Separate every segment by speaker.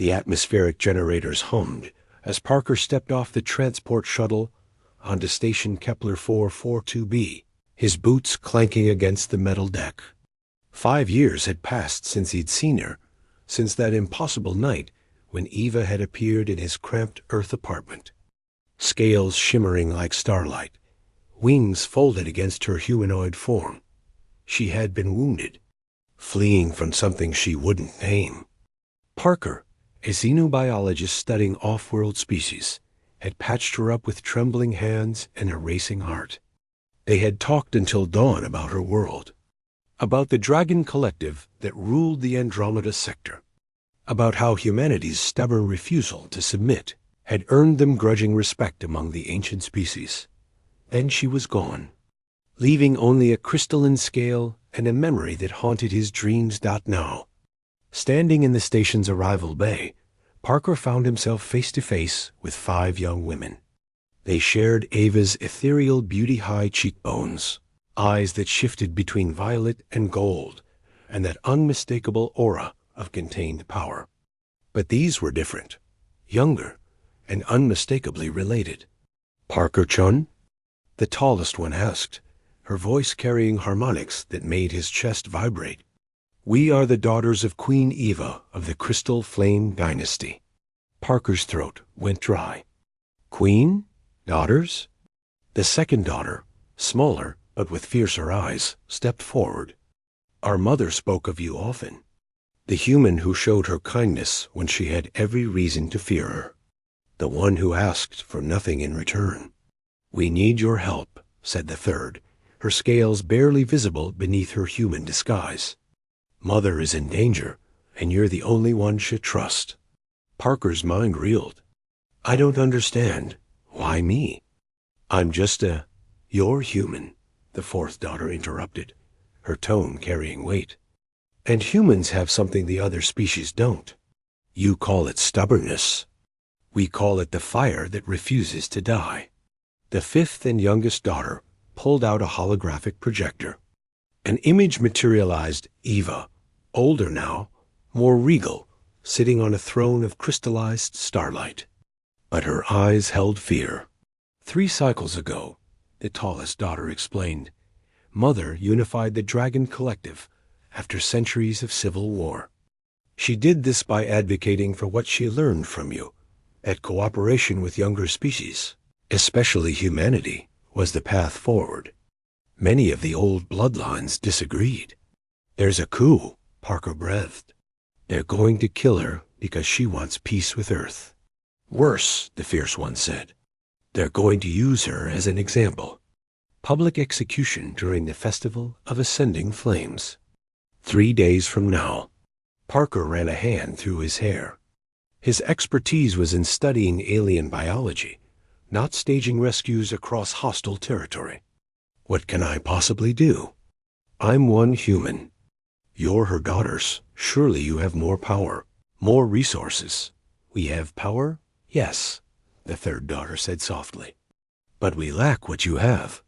Speaker 1: The atmospheric generators hummed as Parker stepped off the transport shuttle onto Station Kepler 442b, his boots clanking against the metal deck. 5 years had passed since he'd seen her, since that impossible night when Eva had appeared in his cramped Earth apartment. Scales shimmering like starlight, wings folded against her humanoid form. She had been wounded, fleeing from something she wouldn't name. Parker, a xenobiologist studying off-world species, had patched her up with trembling hands and a racing heart. They had talked until dawn about her world, about the Dragon Collective that ruled the Andromeda sector, about how humanity's stubborn refusal to submit had earned them grudging respect among the ancient species. Then she was gone, leaving only a crystalline scale and a memory that haunted his dreams. Now, standing in the station's arrival bay, Parker found himself face to face with 5 young women. They shared Ava's ethereal beauty-high cheekbones, eyes that shifted between violet and gold, and that unmistakable aura of contained power. But these were different, younger, and unmistakably related. "Parker-chun?" the tallest one asked, her voice carrying harmonics that made his chest vibrate. "We are the daughters of Queen Eva of the Crystal Flame Dynasty." Parker's throat went dry. "Queen? Daughters?" The second daughter, smaller but with fiercer eyes, stepped forward. "Our mother spoke of you often. The human who showed her kindness when she had every reason to fear her. The one who asked for nothing in return." "We need your help," said the third, her scales barely visible beneath her human disguise. "Mother is in danger, and you're the only one she'd trust." Parker's mind reeled. "I don't understand. Why me?" "I'm just You're human," the fourth daughter interrupted, her tone carrying weight. "And humans have something the other species don't. You call it stubbornness. We call it the fire that refuses to die." The fifth and youngest daughter pulled out a holographic projector. An image materialized Eva, older now, more regal, sitting on a throne of crystallized starlight. But her eyes held fear. 3 cycles ago, the tallest daughter explained, Mother unified the Dragon Collective after centuries of civil war. She did this by advocating for what she learned from you, that cooperation with younger species, especially humanity, was the path forward. Many of the old bloodlines disagreed. "There's a coup," Parker breathed. "They're going to kill her because she wants peace with Earth." "Worse," the fierce one said. "They're going to use her as an example. Public execution during the Festival of Ascending Flames. 3 days from now." Parker ran a hand through his hair. His expertise was in studying alien biology, not staging rescues across hostile territory. "What can I possibly do? I'm one human. You're her daughters. Surely you have more power, more resources." "We have power, yes," the third daughter said softly. "But we lack what you have.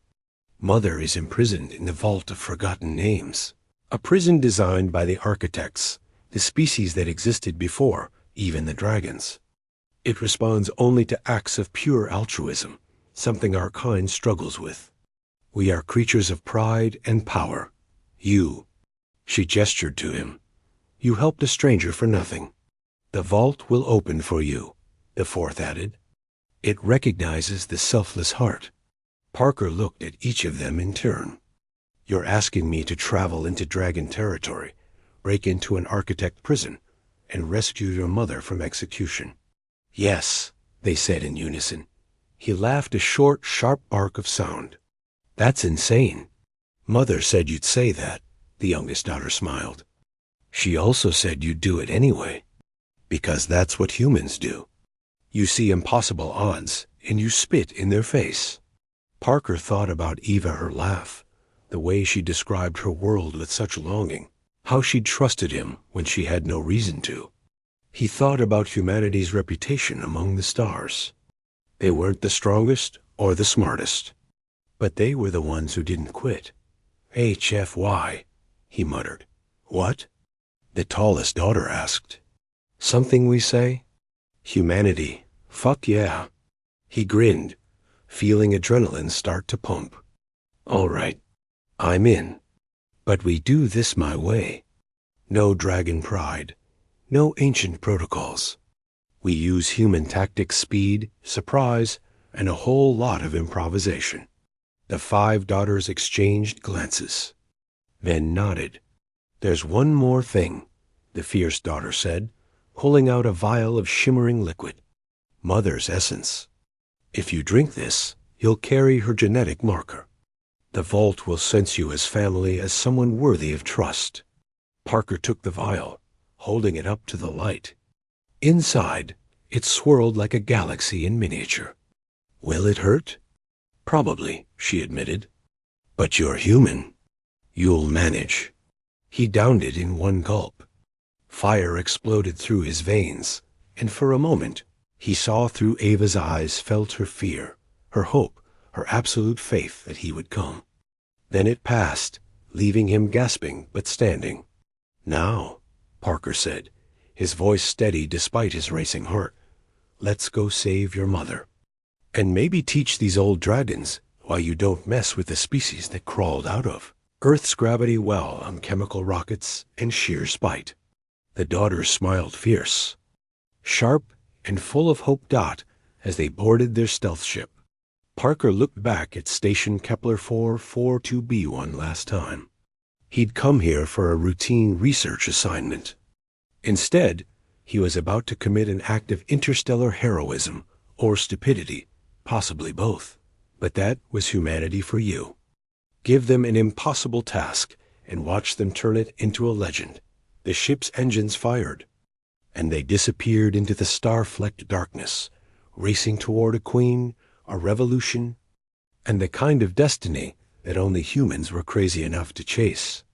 Speaker 1: Mother is imprisoned in the Vault of Forgotten Names, a prison designed by the architects, the species that existed before even the dragons. It responds only to acts of pure altruism, something our kind struggles with. We are creatures of pride and power. You," she gestured to him, "you helped a stranger for nothing. The vault will open for you," the fourth added. "It recognizes the selfless heart." Parker looked at each of them in turn. "You're asking me to travel into dragon territory, break into an architect prison, and rescue your mother from execution." "Yes," they said in unison. He laughed a short, sharp bark of sound. "That's insane." "Mother said you'd say that," the youngest daughter smiled. "She also said you'd do it anyway, because that's what humans do. You see impossible odds, and you spit in their face." Parker thought about Eva, her laugh, the way she described her world with such longing, how she'd trusted him when she had no reason to. He thought about humanity's reputation among the stars. They weren't the strongest or the smartest, but they were the ones who didn't quit. "HFY," he muttered. "What?" the tallest daughter asked. Something we say? Humanity. Fuck yeah. He grinned, feeling adrenaline start to pump. All right, I'm in. But we do this my way. No dragon pride. No ancient protocols. We use human tactics, speed, surprise, and a whole lot of improvisation. The 5 daughters exchanged glances, then nodded. There's one more thing, the fierce daughter said, pulling out a vial of shimmering liquid. Mother's essence. If you drink this, you'll carry her genetic marker. The vault will sense you as family, as someone worthy of trust. Parker took the vial, holding it up to the light. Inside, it swirled like a galaxy in miniature. Will it hurt? Probably, she admitted. But you're human. You'll manage. He downed it in one gulp. Fire exploded through his veins, and for a moment, he saw through Ava's eyes, felt her fear, her hope, her absolute faith that he would come. Then it passed, leaving him gasping but standing. Now, Parker said, his voice steady despite his racing heart, let's go save your mother. And maybe teach these old dragons why you don't mess with the species that crawled out of Earth's gravity well on chemical rockets and sheer spite. The daughters smiled fierce, sharp and full of hope as they boarded their stealth ship. Parker looked back at Station Kepler 442b one last time. He'd come here for a routine research assignment. Instead, he was about to commit an act of interstellar heroism or stupidity, possibly both. But that was humanity for you. Give them an impossible task and watch them turn it into a legend. The ship's engines fired, and they disappeared into the star-flecked darkness, racing toward a queen, a revolution, and the kind of destiny that only humans were crazy enough to chase.